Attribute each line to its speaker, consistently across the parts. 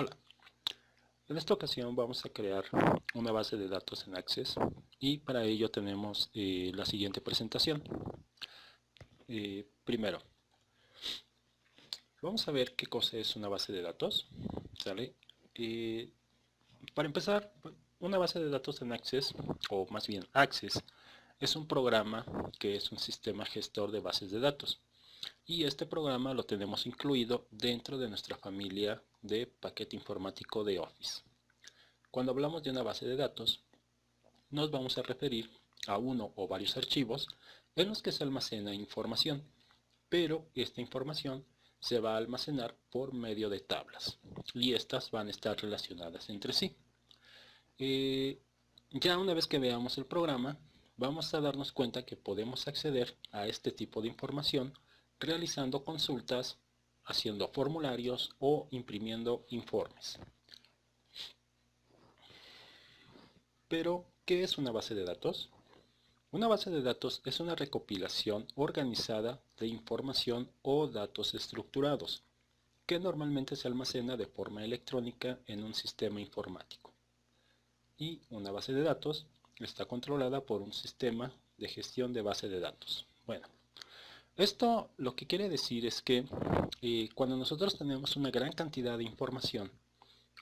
Speaker 1: Hola, en esta ocasión vamos a crear una base de datos en Access y para ello tenemos la siguiente presentación. Primero, vamos a ver qué cosa es una base de datos, ¿sale? Eh, para empezar, una base de datos en Access, o más bien Access, es un programa que es un sistema gestor de bases de datos. Y este programa lo tenemos incluido dentro de nuestra familia de paquete informático de Office. Cuando hablamos de una base de datos, nos vamos a referir a uno o varios archivos en los que se almacena información, pero esta información se va a almacenar por medio de tablas y estas van a estar relacionadas entre sí. Ya una vez que veamos el programa, vamos a darnos cuenta que podemos acceder a este tipo de información realizando consultas, haciendo formularios o imprimiendo informes. Pero, ¿qué es una base de datos? Una base de datos es una recopilación organizada de información o datos estructurados, que normalmente se almacena de forma electrónica en un sistema informático. Y una base de datos está controlada por un sistema de gestión de base de datos. Bueno, esto lo que quiere decir es que cuando nosotros tenemos una gran cantidad de información,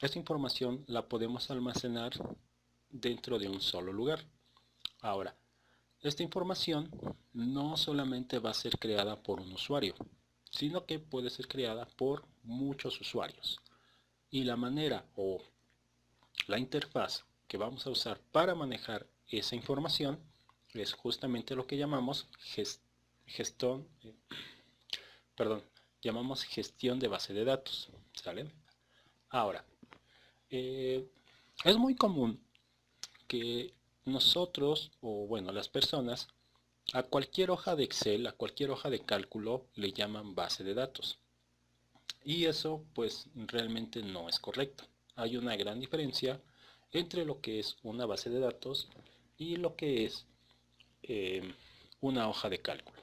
Speaker 1: esta información la podemos almacenar dentro de un solo lugar. Ahora, esta información no solamente va a ser creada por un usuario, sino que puede ser creada por muchos usuarios. Y la manera o la interfaz que vamos a usar para manejar esa información es justamente lo que llamamos gestión, llamamos gestión de base de datos. ¿Sale? Ahora, eh, es muy común que nosotros, o bueno, las personas, a cualquier hoja de Excel, a cualquier hoja de cálculo, le llaman base de datos. Y eso pues realmente no es correcto. Hay una gran diferencia entre lo que es una base de datos y lo que es una hoja de cálculo.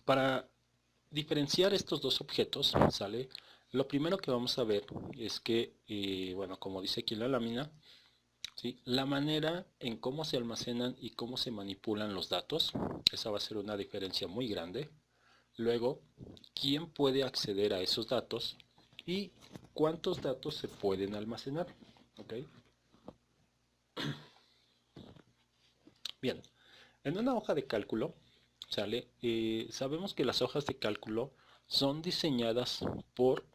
Speaker 1: Para diferenciar estos dos objetos, ¿sale? Lo primero que vamos a ver es que, bueno, como dice aquí en la lámina, ¿sí? La manera en cómo se almacenan y cómo se manipulan los datos, esa va a ser una diferencia muy grande. Luego, quién puede acceder a esos datos y cuántos datos se pueden almacenar. ¿Okay? Bien, en una hoja de cálculo, ¿sale? Sabemos que las hojas de cálculo son diseñadas por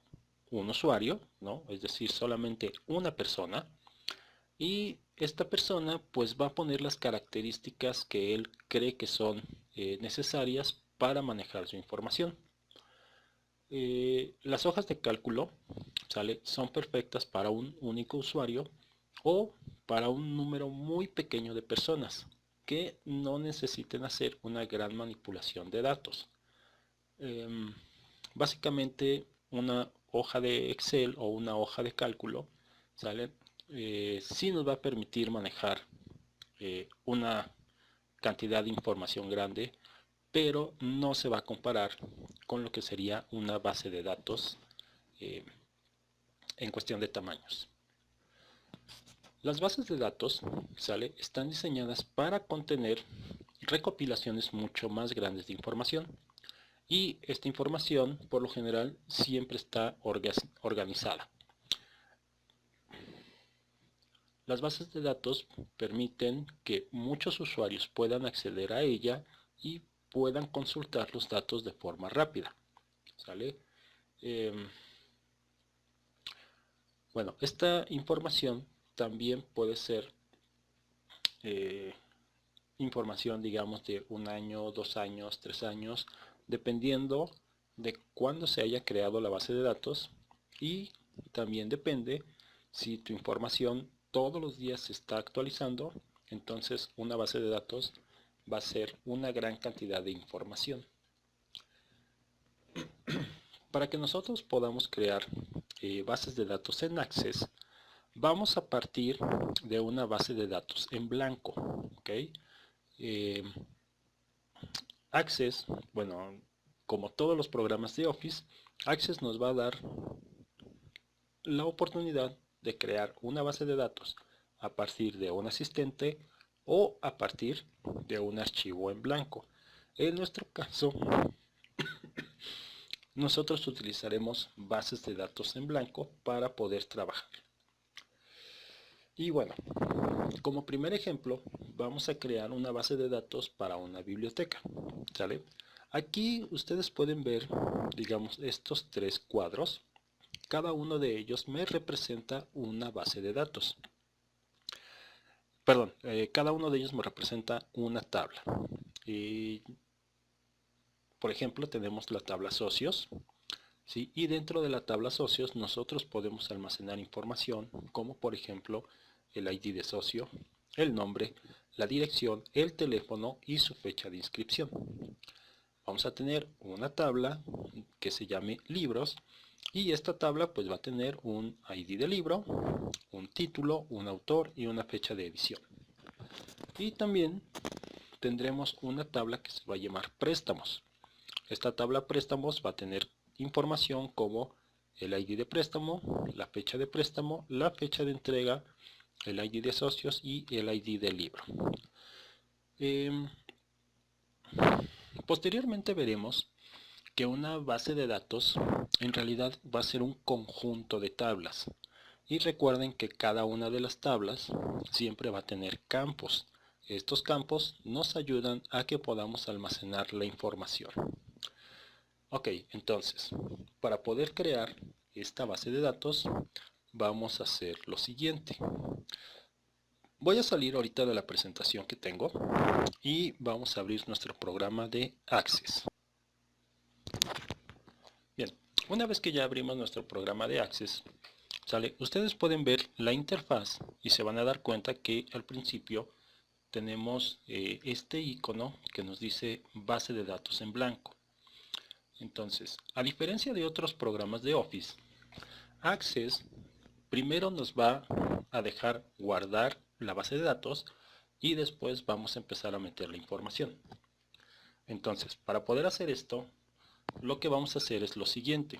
Speaker 1: un usuario, ¿no? Es decir, solamente una persona. Y esta persona pues va a poner las características que él cree que son necesarias para manejar su información. Las hojas de cálculo, ¿sale? Son perfectas para un único usuario o para un número muy pequeño de personas que no necesiten hacer una gran manipulación de datos. Básicamente una hoja de Excel o una hoja de cálculo, ¿sale? Sí nos va a permitir manejar una cantidad de información grande, pero no se va a comparar con lo que sería una base de datos eh, en cuestión de tamaños. Las bases de datos, ¿sale? Están diseñadas para contener recopilaciones mucho más grandes de información y esta información por lo general siempre está organizada. Las bases de datos permiten que muchos usuarios puedan acceder a ella y puedan consultar los datos de forma rápida. ¿Sale? Bueno, esta información también puede ser eh, información, digamos, de un año, 2 años, 3 años, dependiendo de cuándo se haya creado la base de datos y también depende si tu información todos los días se está actualizando, entonces una base de datos va a ser una gran cantidad de información. Para que nosotros podamos crear bases de datos en Access, vamos a partir de una base de datos en blanco. ¿Okay? Access, bueno, como todos los programas de Office, Access nos va a dar la oportunidad de crear una base de datos a partir de un asistente o a partir de un archivo en blanco. En nuestro caso, nosotros utilizaremos bases de datos en blanco para poder trabajar. Y bueno, como primer ejemplo, vamos a crear una base de datos para una biblioteca, ¿sale? Aquí ustedes pueden ver, digamos, estos tres cuadros. Cada uno de ellos me representa una base de datos. Perdón, cada uno de ellos me representa una tabla. Por ejemplo, tenemos la tabla socios, ¿sí? Y dentro de la tabla socios nosotros podemos almacenar información como por ejemplo el ID de socio, el nombre, la dirección, el teléfono y su fecha de inscripción. Vamos a tener una tabla que se llame libros y esta tabla pues va a tener un ID de libro, un título, un autor y una fecha de edición. Y también tendremos una tabla que se va a llamar préstamos. Esta tabla préstamos va a tener información como el ID de préstamo, la fecha de entrega, el ID de socios y el ID del libro. Posteriormente veremos que una base de datos en realidad va a ser un conjunto de tablas. Y recuerden que cada una de las tablas siempre va a tener campos. Estos campos nos ayudan a que podamos almacenar la información. Ok, entonces, para poder crear esta base de datos, vamos a hacer lo siguiente. Voy a salir ahorita de la presentación que tengo y vamos a abrir nuestro programa de Access. Bien, una vez que ya abrimos nuestro programa de Access, ¿sale? Ustedes pueden ver la interfaz y se van a dar cuenta que al principio tenemos este icono que nos dice base de datos en blanco. Entonces, a diferencia de otros programas de Office, Access primero nos va a dejar guardar la base de datos y después vamos a empezar a meter la información. Entonces, para poder hacer esto, lo que vamos a hacer es lo siguiente.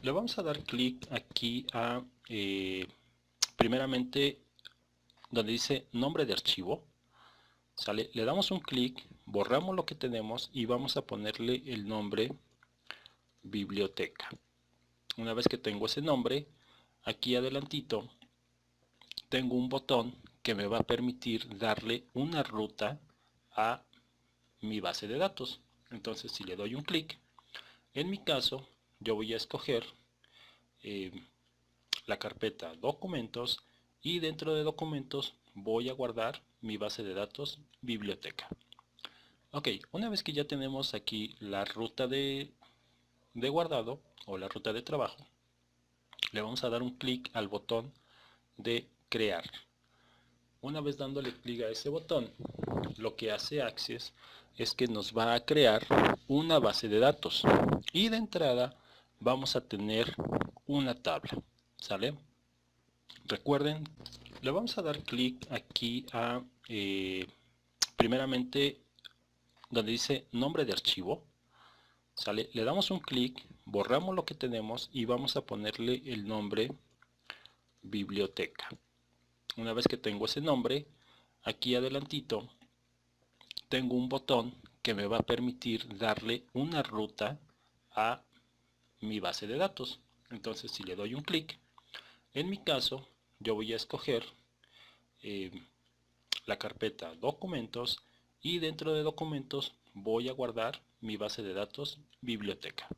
Speaker 1: Le vamos a dar clic aquí a, primeramente, donde dice nombre de archivo, ¿sale? Le damos un clic, borramos lo que tenemos y vamos a ponerle el nombre biblioteca. Una vez que tengo ese nombre, aquí adelantito tengo un botón que me va a permitir darle una ruta a mi base de datos. Entonces, si le doy un clic, en mi caso, yo voy a escoger la carpeta documentos y dentro de documentos voy a guardar mi base de datos biblioteca. Ok, una vez que ya tenemos aquí la ruta de guardado o la ruta de trabajo, le vamos a dar un clic al botón de crear. Una vez dándole clic a ese botón, lo que hace Access es que nos va a crear una base de datos y de entrada vamos a tener una tabla, ¿sale? Recuerden, le vamos a dar clic aquí a primeramente donde dice nombre de archivo, ¿sale? Le damos un clic, borramos lo que tenemos y vamos a ponerle el nombre biblioteca. Una vez que tengo ese nombre, aquí adelantito tengo un botón que me va a permitir darle una ruta a mi base de datos. Entonces, si le doy un clic, en mi caso yo voy a escoger la carpeta documentos y dentro de documentos voy a guardar mi base de datos biblioteca.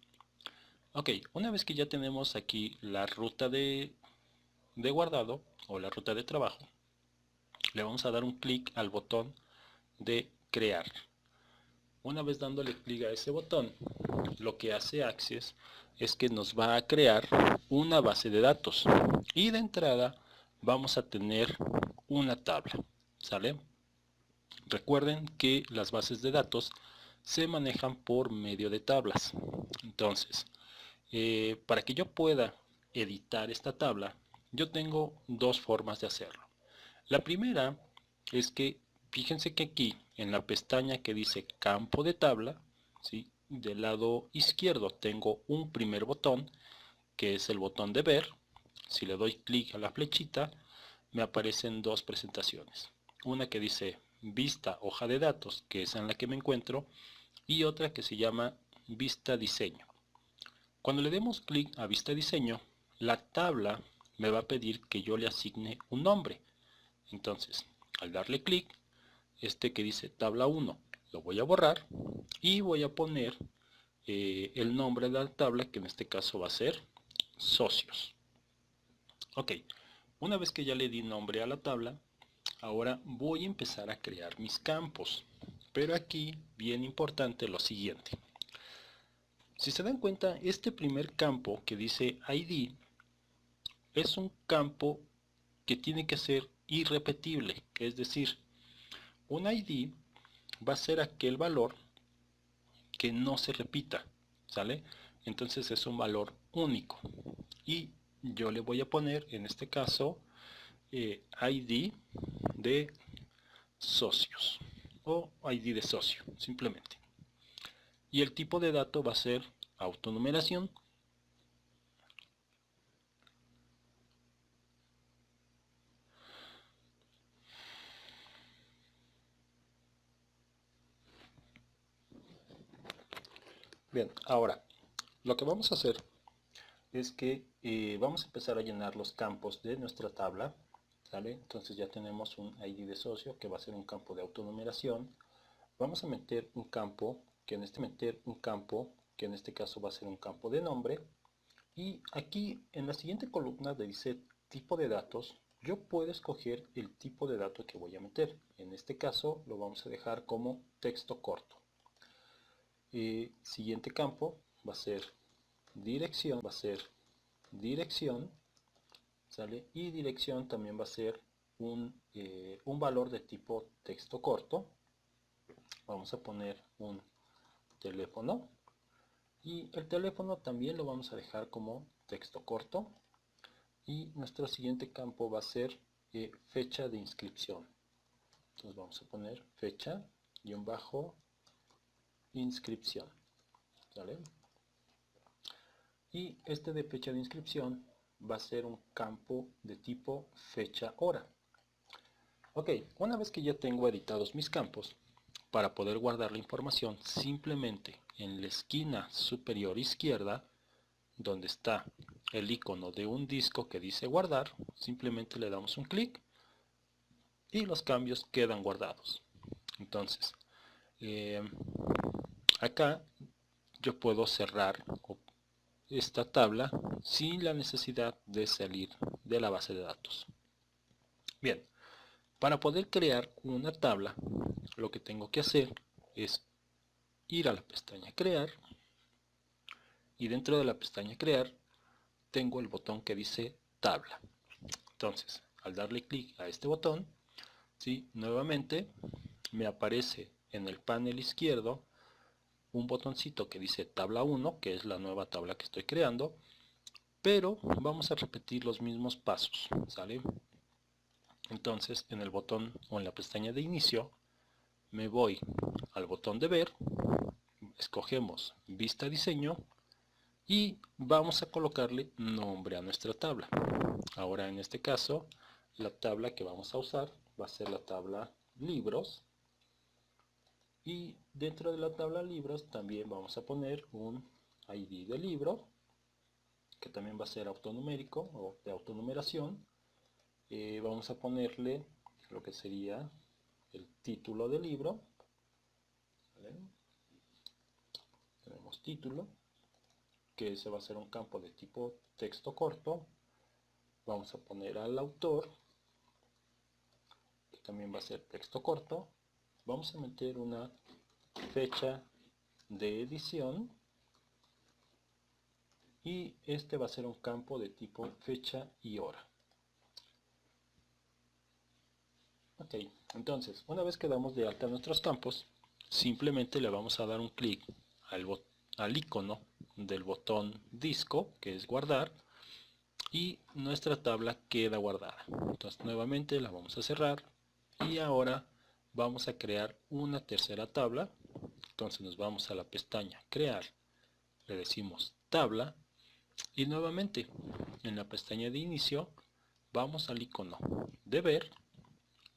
Speaker 1: Ok, una vez que ya tenemos aquí la ruta de guardado o la ruta de trabajo, le vamos a dar un clic al botón de crear. Una vez dándole clic a ese botón, lo que hace Access es que nos va a crear una base de datos y de entrada vamos a tener una tabla, ¿sale? Recuerden que las bases de datos se manejan por medio de tablas. Entonces, para que yo pueda editar esta tabla, yo tengo dos formas de hacerlo. La primera es que, fíjense que aquí, en la pestaña que dice campo de tabla, ¿sí?, del lado izquierdo tengo un primer botón, que es el botón de ver. Si le doy clic a la flechita, me aparecen dos presentaciones. Una que dice vista hoja de datos, que es en la que me encuentro, y otra que se llama vista diseño. Cuando le demos clic a vista diseño, la tabla me va a pedir que yo le asigne un nombre. Entonces, al darle clic, este que dice tabla 1 lo voy a borrar y voy a poner el nombre de la tabla, que en este caso va a ser socios. Ok, una vez que ya le di nombre a la tabla, ahora voy a empezar a crear mis campos. Pero aquí, bien importante lo siguiente. Si se dan cuenta, este primer campo que dice ID es un campo que tiene que ser irrepetible. Es decir, un ID va a ser aquel valor que no se repita, ¿sale? Entonces es un valor único. Y yo le voy a poner, en este caso, ID de socios o ID de socio, simplemente. Y el tipo de dato va a ser autonumeración. Bien, ahora lo que vamos a hacer es que vamos a empezar a llenar los campos de nuestra tabla, ¿sale? Entonces ya tenemos un ID de socio que va a ser un campo de autonumeración. Vamos a meter un campo que en este caso va a ser un campo de nombre. Y aquí en la siguiente columna dice tipo de datos, yo puedo escoger el tipo de dato que voy a meter. En este caso lo vamos a dejar como texto corto. Siguiente campo va a ser dirección, ¿sale? Y dirección también va a ser un valor de tipo texto corto. Vamos a poner un teléfono. Y el teléfono también lo vamos a dejar como texto corto. Y nuestro siguiente campo va a ser fecha de inscripción. Entonces vamos a poner fecha inscripción, ¿vale? Y este de fecha de inscripción va a ser un campo de tipo fecha hora. Ok, una vez que ya tengo editados mis campos, para poder guardar la información, simplemente en la esquina superior izquierda, donde está el icono de un disco que dice guardar, simplemente le damos un clic y los cambios quedan guardados. Entonces, acá yo puedo cerrar esta tabla sin la necesidad de salir de la base de datos. Bien, para poder crear una tabla, lo que tengo que hacer es ir a la pestaña crear, y dentro de la pestaña crear tengo el botón que dice tabla. Entonces, al darle clic a este botón, ¿sí?, nuevamente me aparece en el panel izquierdo un botoncito que dice tabla 1, que es la nueva tabla que estoy creando, pero vamos a repetir los mismos pasos, ¿sale? Entonces, en el botón o en la pestaña de inicio, me voy al botón de ver, escogemos vista diseño y vamos a colocarle nombre a nuestra tabla. Ahora en este caso, la tabla que vamos a usar va a ser la tabla libros, y dentro de la tabla libros también vamos a poner un ID de libro, que también va a ser autonumérico o de autonumeración. Vamos a ponerle lo que sería el título del libro, ¿vale? Tenemos título, que ese va a ser un campo de tipo texto corto. Vamos a poner al autor, que también va a ser texto corto. Vamos a meter una fecha de edición, y este va a ser un campo de tipo fecha y hora. Ok, entonces una vez que damos de alta nuestros campos, simplemente le vamos a dar un clic al icono del botón disco, que es guardar, y nuestra tabla queda guardada. Entonces nuevamente la vamos a cerrar y ahora vamos a crear una tercera tabla. Entonces nos vamos a la pestaña crear, le decimos tabla y nuevamente en la pestaña de inicio vamos al icono de ver,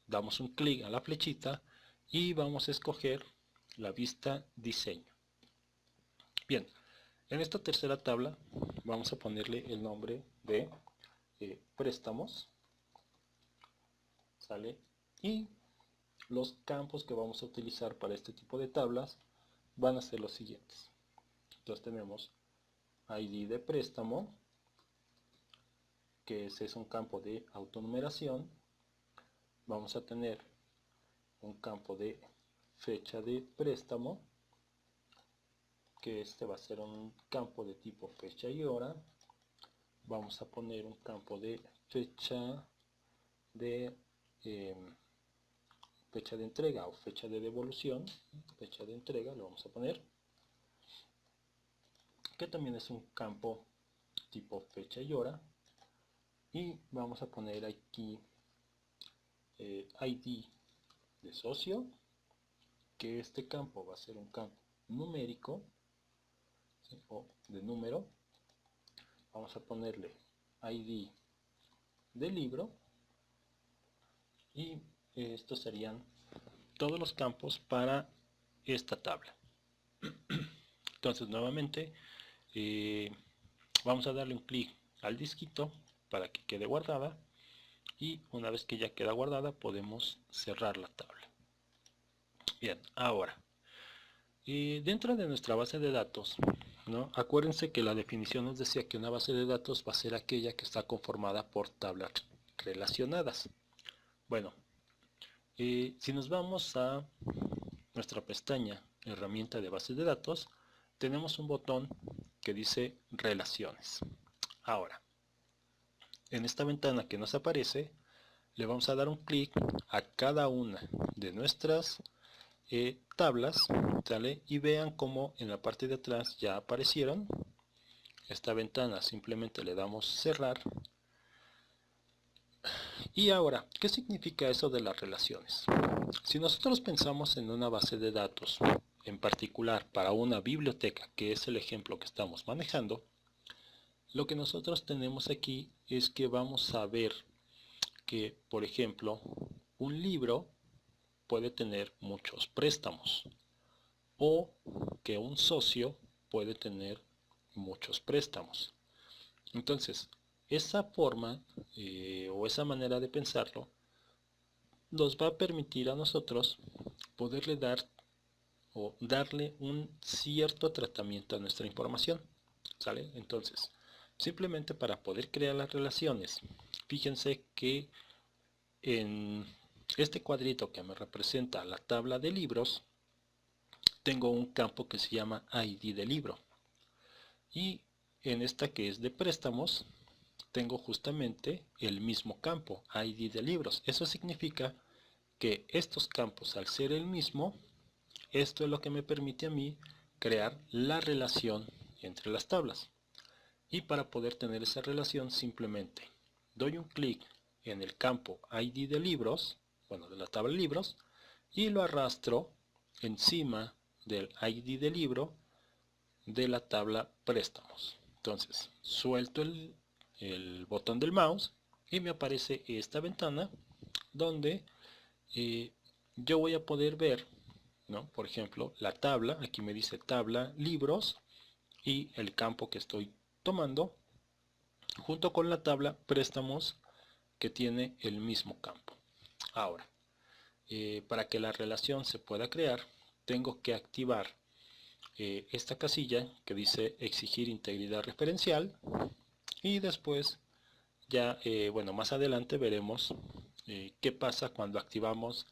Speaker 1: damos un clic a la flechita y vamos a escoger la vista diseño. Bien, en esta tercera tabla vamos a ponerle el nombre de préstamos, ¿sale? Y los campos que vamos a utilizar para este tipo de tablas van a ser los siguientes. Entonces tenemos ID de préstamo, que ese es un campo de autonumeración. Vamos a tener un campo de fecha de préstamo, que este va a ser un campo de tipo fecha y hora. Vamos a poner un campo de fecha de entrega o fecha de devolución, fecha de entrega lo vamos a poner, que también es un campo tipo fecha y hora. Y vamos a poner aquí ID de socio, que este campo va a ser un campo numérico, ¿sí? O de número. Vamos a ponerle ID de libro y estos serían todos los campos para esta tabla. Entonces nuevamente vamos a darle un clic al disquito para que quede guardada y una vez que ya queda guardada podemos cerrar la tabla. Bien, ahora dentro de nuestra base de datos, ¿no? Acuérdense que la definición nos decía que una base de datos va a ser aquella que está conformada por tablas relacionadas. Bueno, si nos vamos a nuestra pestaña herramienta de bases de datos, tenemos un botón que dice relaciones. Ahora, en esta ventana que nos aparece, le vamos a dar un clic a cada una de nuestras tablas, ¿sale? Y vean cómo en la parte de atrás ya aparecieron. Esta ventana simplemente le damos cerrar. Y ahora, ¿qué significa eso de las relaciones? Si nosotros pensamos en una base de datos, en particular para una biblioteca, que es el ejemplo que estamos manejando, lo que nosotros tenemos aquí es que vamos a ver que, por ejemplo, un libro puede tener muchos préstamos o que un socio puede tener muchos préstamos. Entonces, esa forma o esa manera de pensarlo nos va a permitir a nosotros poderle dar o darle un cierto tratamiento a nuestra información, ¿sale? Entonces, simplemente para poder crear las relaciones, fíjense que en este cuadrito que me representa la tabla de libros, tengo un campo que se llama ID de libro. Y en esta que es de préstamos, tengo justamente el mismo campo, ID de libros. Eso significa que estos campos, al ser el mismo, esto es lo que me permite a mí crear la relación entre las tablas. Y para poder tener esa relación simplemente doy un clic en el campo ID de libros, bueno, de la tabla de libros, y lo arrastro encima del ID de libro de la tabla préstamos. Entonces suelto el botón del mouse y me aparece esta ventana donde yo voy a poder ver, ¿no? Por ejemplo, la tabla, aquí me dice tabla libros y el campo que estoy tomando junto con la tabla préstamos que tiene el mismo campo. Ahora, para que la relación se pueda crear, tengo que activar esta casilla que dice exigir integridad referencial y después ya, bueno, más adelante veremos qué pasa cuando activamos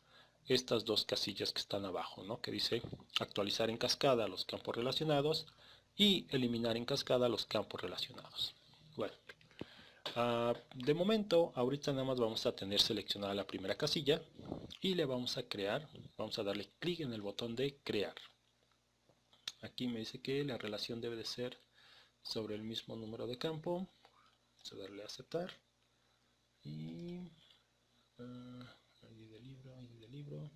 Speaker 1: estas dos casillas que están abajo, ¿no? Que dice actualizar en cascada los campos relacionados y eliminar en cascada los campos relacionados. Bueno, de momento, ahorita nada más vamos a tener seleccionada la primera casilla y le vamos a crear, vamos a darle clic en el botón de crear. Aquí me dice que la relación debe de ser sobre el mismo número de campo. Vamos a darle a aceptar. Y ID de libro.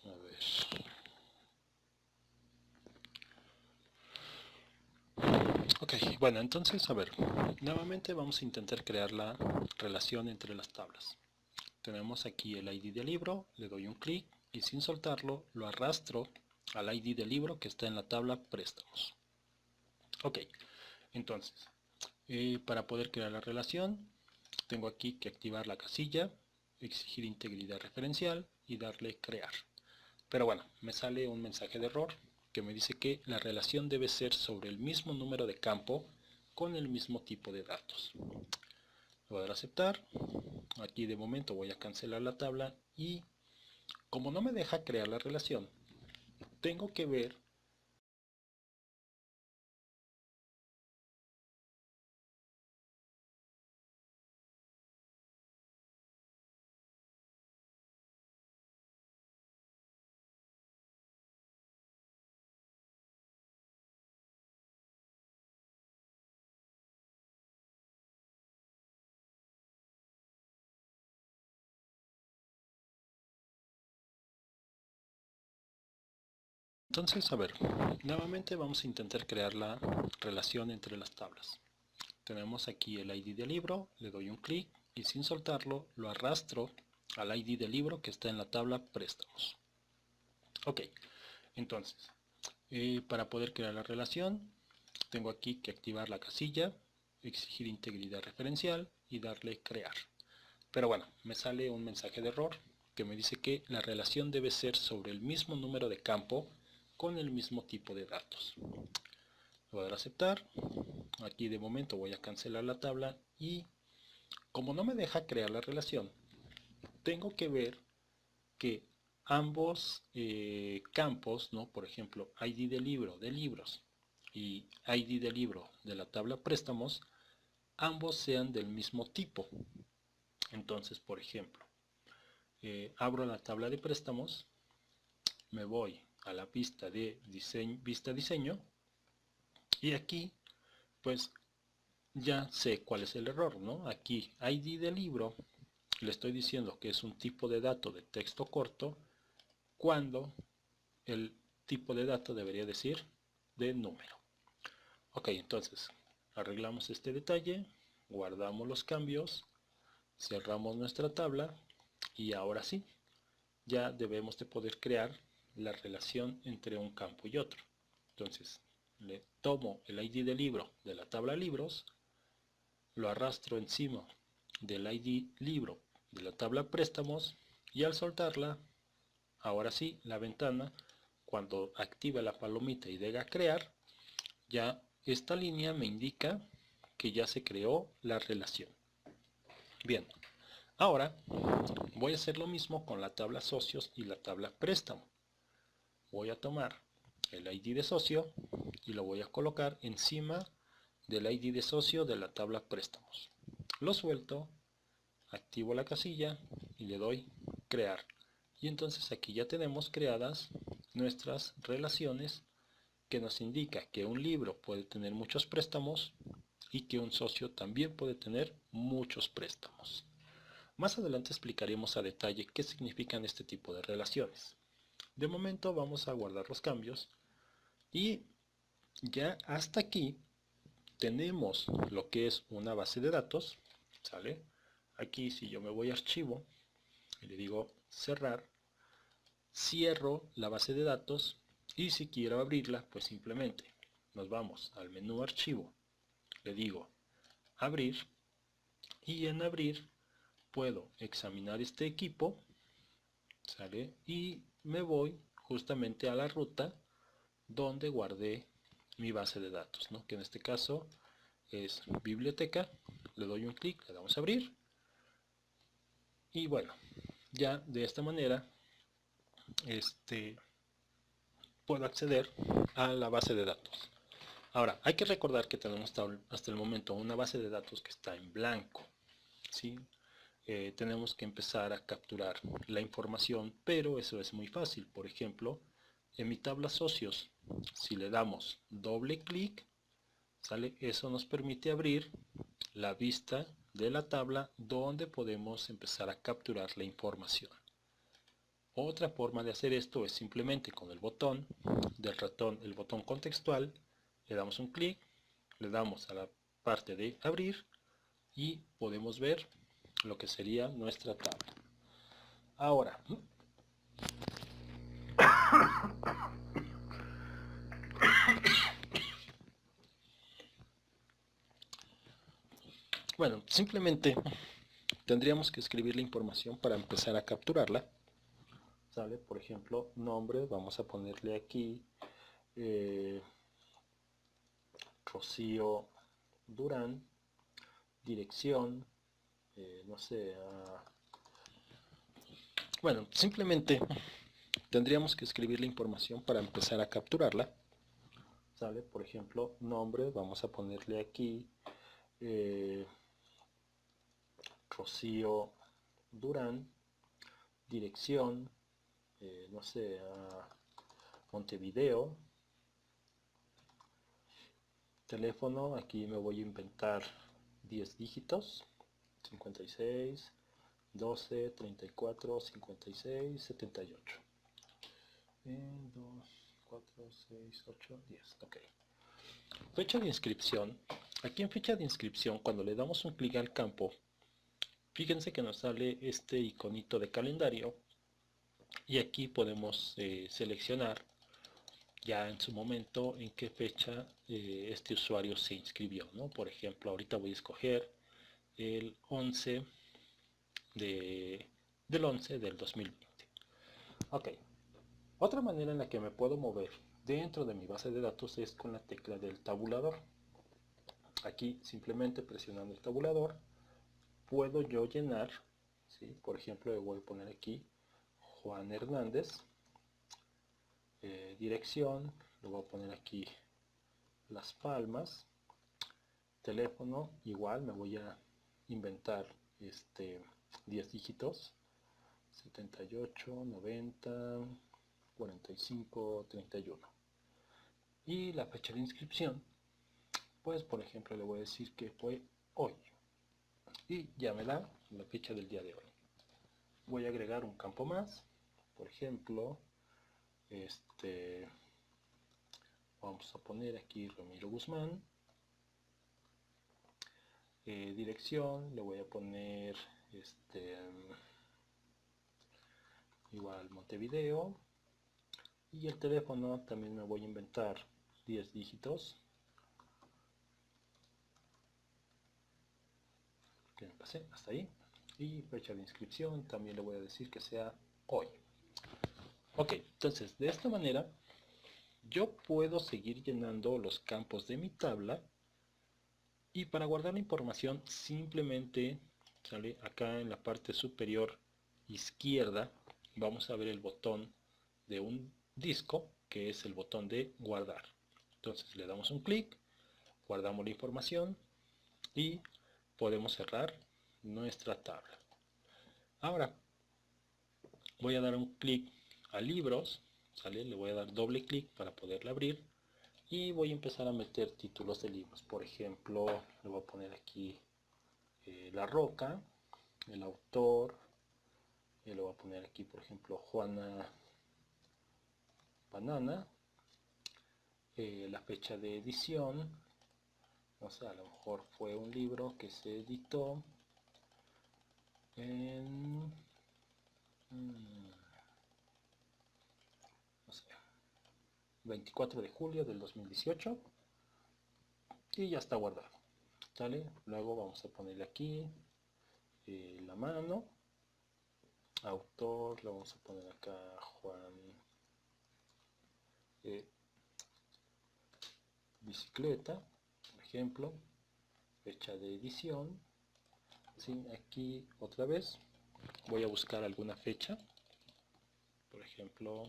Speaker 1: A ver. Ok, bueno, entonces, a ver, nuevamente vamos a intentar crear la relación entre las tablas. Tenemos aquí el ID del libro, le doy un clic y sin soltarlo lo arrastro al ID del libro que está en la tabla préstamos. Ok, entonces, para poder crear la relación, tengo aquí que activar la casilla, exigir integridad referencial y darle crear. Pero bueno, me sale un mensaje de error que me dice que la relación debe ser sobre el mismo número de campo con el mismo tipo de datos. Voy a dar a aceptar. Aquí de momento voy a cancelar la tabla y como no me deja crear la relación, tengo que ver entonces, a ver, nuevamente vamos a intentar crear la relación entre las tablas. Tenemos aquí el ID del libro, le doy un clic y sin soltarlo lo arrastro al ID del libro que está en la tabla préstamos. Ok, entonces, para poder crear la relación, tengo aquí que activar la casilla, exigir integridad referencial y darle crear. Pero bueno, me sale un mensaje de error que me dice que la relación debe ser sobre el mismo número de campo con el mismo tipo de datos. Voy a dar a aceptar. Aquí de momento voy a cancelar la tabla y como no me deja crear la relación, tengo que ver que ambos campos, ¿no? Por ejemplo, ID de libro de libros y ID de libro de la tabla préstamos, ambos sean del mismo tipo. Entonces, por ejemplo, abro la tabla de préstamos, me voy a la pista de vista diseño y aquí pues ya sé cuál es el error, ¿no? Aquí ID de libro le estoy diciendo que es un tipo de dato de texto corto cuando el tipo de dato debería decir de número. Ok, entonces arreglamos este detalle, guardamos los cambios, cerramos nuestra tabla y ahora sí, ya debemos de poder crear la relación entre un campo y otro. Entonces, le tomo el ID de libro de la tabla libros, lo arrastro encima del ID libro de la tabla préstamos y al soltarla, ahora sí, la ventana, cuando active la palomita y diga crear, ya esta línea me indica que ya se creó la relación. Bien, ahora voy a hacer lo mismo con la tabla socios y la tabla préstamo. Voy a tomar el ID de socio y lo voy a colocar encima del ID de socio de la tabla préstamos. Lo suelto, activo la casilla y le doy crear. Y entonces aquí ya tenemos creadas nuestras relaciones que nos indica que un libro puede tener muchos préstamos y que un socio también puede tener muchos préstamos. Más adelante explicaremos a detalle qué significan este tipo de relaciones. De momento vamos a guardar los cambios y ya hasta aquí tenemos lo que es una base de datos, ¿sale? Aquí si yo me voy a archivo y le digo cerrar, cierro la base de datos y si quiero abrirla, pues simplemente nos vamos al menú archivo, le digo abrir y en abrir puedo examinar este equipo, ¿sale? Y me voy justamente a la ruta donde guardé mi base de datos, ¿no? Que en este caso es biblioteca, le doy un clic, le damos a abrir y bueno, ya de esta manera puedo acceder a la base de datos. Ahora, hay que recordar que tenemos hasta el momento una base de datos que está en blanco, ¿sí? tenemos que empezar a capturar la información, pero eso es muy fácil. Por ejemplo, en mi tabla socios, si le damos doble clic, ¿sale? Eso nos permite abrir la vista de la tabla donde podemos empezar a capturar la información. Otra forma de hacer esto es simplemente con el botón del ratón, el botón contextual, le damos un clic, le damos a la parte de abrir y podemos ver lo que sería nuestra tabla. Ahora, bueno, simplemente tendríamos que escribir la información para empezar a capturarla. ¿Sale? Por ejemplo, nombre, vamos a ponerle aquí Rocío Durán, dirección, no sé, bueno, simplemente tendríamos que escribir la información para empezar a capturarla. ¿Sale? Por ejemplo, nombre, vamos a ponerle aquí Rocío Durán, dirección, no sé, Montevideo, teléfono, aquí me voy a inventar 10 dígitos, 56, 12, 34, 56, 78. 2, 4, 6, 8, 10. Ok. Fecha de inscripción. Aquí en fecha de inscripción, cuando le damos un clic al campo, fíjense que nos sale este iconito de calendario y aquí podemos seleccionar ya en su momento en qué fecha este usuario se inscribió, ¿no? Por ejemplo, ahorita voy a escoger el 11 del 11 del 2020. Ok. Otra manera en la que me puedo mover dentro de mi base de datos es con la tecla del tabulador. Aquí simplemente presionando el tabulador puedo yo llenar, ¿sí? Por ejemplo, le voy a poner aquí Juan Hernández, dirección, le voy a poner aquí Las Palmas, teléfono, igual me voy a inventar 10 dígitos, 78, 90, 45, 31. Y la fecha de inscripción, pues por ejemplo le voy a decir que fue hoy. Y ya me da la fecha del día de hoy. Voy a agregar un campo más, por ejemplo, vamos a poner aquí Ramiro Guzmán, dirección, le voy a poner igual Montevideo, y el teléfono también me voy a inventar 10 dígitos, que me pasé hasta ahí, y fecha de inscripción también le voy a decir que sea hoy. Ok, entonces de esta manera yo puedo seguir llenando los campos de mi tabla y para guardar la información simplemente sale acá en la parte superior izquierda, vamos a ver el botón de un disco que es el botón de guardar. Entonces le damos un clic, guardamos la información y podemos cerrar nuestra tabla. Ahora voy a dar un clic a libros, ¿sale? Le voy a dar doble clic para poderla abrir y voy a empezar a meter títulos de libros. Por ejemplo, le voy a poner aquí La Roca, el autor, y le voy a poner aquí por ejemplo Juana Banana, la fecha de edición, no sé, a lo mejor fue un libro que se editó en no sé, 24 de julio del 2018 y ya está guardado. ¿Sale? Luego vamos a ponerle aquí la mano, autor, le vamos a poner acá Juan bicicleta, por ejemplo, fecha de edición. ¿Sí? Aquí otra vez voy a buscar alguna fecha, por ejemplo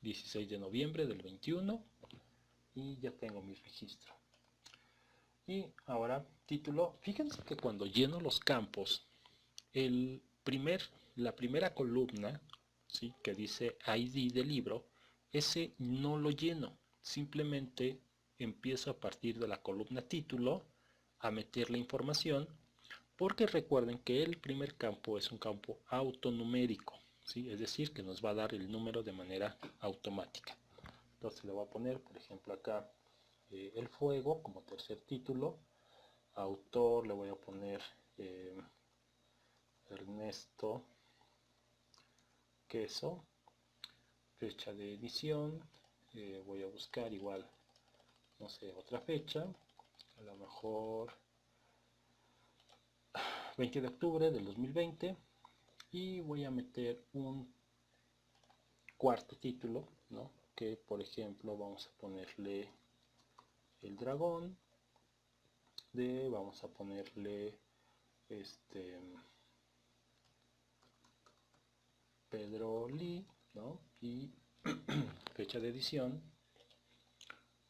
Speaker 1: 16 de noviembre del 21 y ya tengo mi registro. Y ahora título, fíjense que cuando lleno los campos la primera columna, ¿sí?, que dice ID del libro, ese no lo lleno, simplemente empiezo a partir de la columna título a meter la información, porque recuerden que el primer campo es un campo autonumérico, ¿sí?, es decir, que nos va a dar el número de manera automática. Entonces le voy a poner, por ejemplo, acá el fuego como tercer título, autor le voy a poner Ernesto Queso, fecha de edición, voy a buscar igual, no sé, otra fecha, a lo mejor 20 de octubre del 2020, y voy a meter un cuarto título, ¿no?, que por ejemplo vamos a ponerle el dragón, vamos a ponerle Pedro Lee, ¿no?, y fecha de edición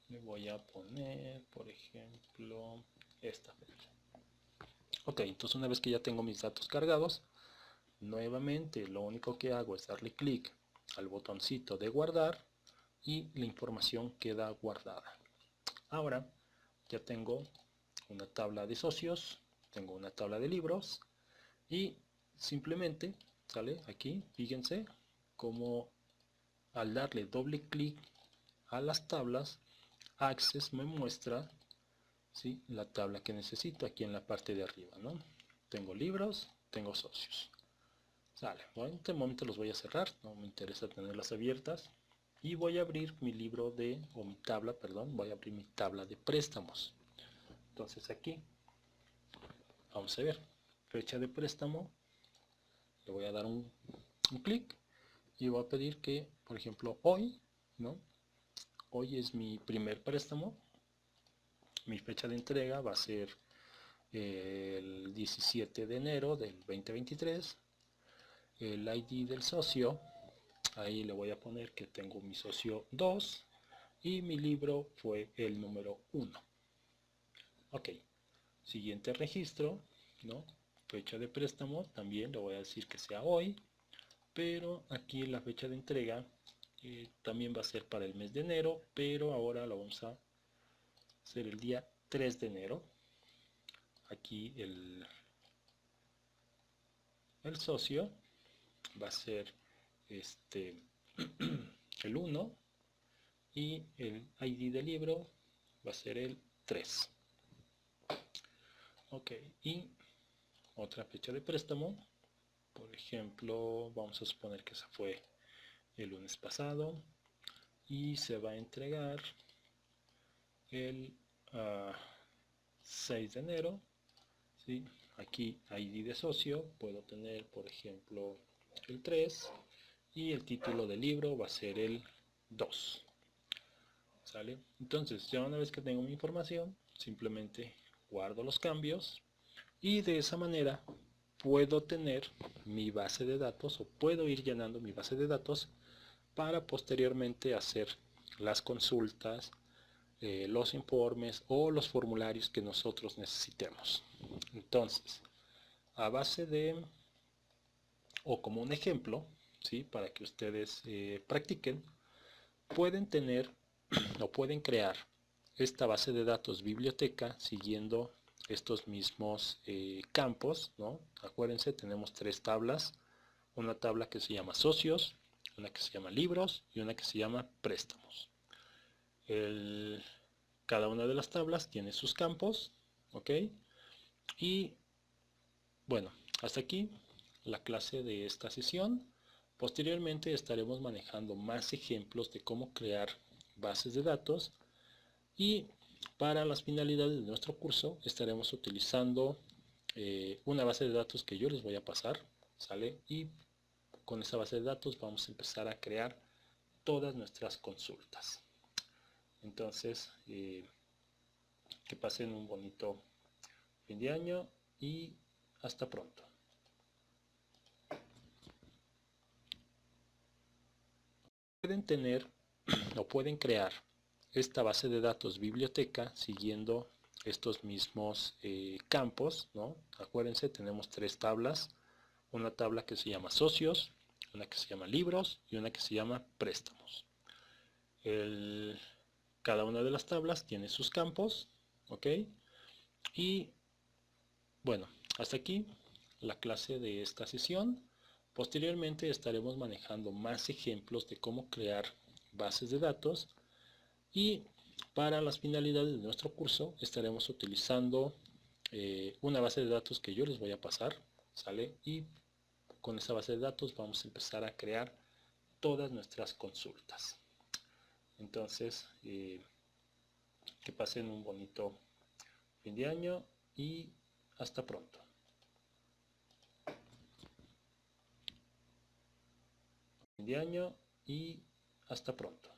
Speaker 1: le voy a poner, por ejemplo, esta fecha. Ok, entonces una vez que ya tengo mis datos cargados, nuevamente lo único que hago es darle clic al botoncito de guardar y la información queda guardada. Ahora ya tengo una tabla de socios, tengo una tabla de libros y simplemente sale aquí, fíjense como al darle doble clic a las tablas, Access me muestra, ¿sí?, la tabla que necesito aquí en la parte de arriba, ¿no? Tengo libros, tengo socios. Sale. Bueno, en este momento los voy a cerrar, no me interesa tenerlas abiertas. Y voy a abrir mi libro o mi tabla, perdón, voy a abrir mi tabla de préstamos. Entonces aquí, vamos a ver, fecha de préstamo, le voy a dar un clic y voy a pedir que, por ejemplo, hoy, ¿no? Hoy es mi primer préstamo, mi fecha de entrega va a ser el 17 de enero del 2023, el ID del socio, ahí le voy a poner que tengo mi socio 2 y mi libro fue el número 1. Ok, siguiente registro, ¿no?, fecha de préstamo, también le voy a decir que sea hoy, pero aquí la fecha de entrega también va a ser para el mes de enero, pero ahora lo vamos a hacer el día 3 de enero. Aquí el socio va a ser el 1 y el ID del libro va a ser el 3. Ok, y otra fecha de préstamo, por ejemplo, vamos a suponer que esa fue el lunes pasado y se va a entregar el 6 de enero, ¿sí? Aquí ID de socio, puedo tener por ejemplo el 3 y el título del libro va a ser el 2. ¿Sale? Entonces ya una vez que tengo mi información, simplemente guardo los cambios y de esa manera puedo tener mi base de datos o puedo ir llenando mi base de datos para posteriormente hacer las consultas, los informes o los formularios que nosotros necesitemos. Entonces, a base de, o como un ejemplo, ¿sí?, para que ustedes practiquen, pueden tener o pueden crear esta base de datos biblioteca siguiendo estos mismos campos, ¿no? Acuérdense, tenemos 3 tablas, una tabla que se llama socios, una que se llama libros y una que se llama préstamos. Cada una de las tablas tiene sus campos, ¿ok? Y bueno, hasta aquí la clase de esta sesión. Posteriormente estaremos manejando más ejemplos de cómo crear bases de datos y para las finalidades de nuestro curso estaremos utilizando una base de datos que yo les voy a pasar, ¿sale? Y con esa base de datos vamos a empezar a crear todas nuestras consultas. Entonces, que pasen un bonito fin de año y hasta pronto. Pueden tener o pueden crear esta base de datos biblioteca siguiendo estos mismos campos, ¿no? Acuérdense, tenemos 3 tablas, una tabla que se llama socios, una que se llama libros y una que se llama préstamos. Cada una de las tablas tiene sus campos, ¿ok? Y bueno, hasta aquí la clase de esta sesión. Posteriormente estaremos manejando más ejemplos de cómo crear bases de datos y para las finalidades de nuestro curso estaremos utilizando una base de datos que yo les voy a pasar, ¿sale? Y con esa base de datos vamos a empezar a crear todas nuestras consultas. Entonces, que pasen un bonito fin de año y hasta pronto. Fin de año y hasta pronto.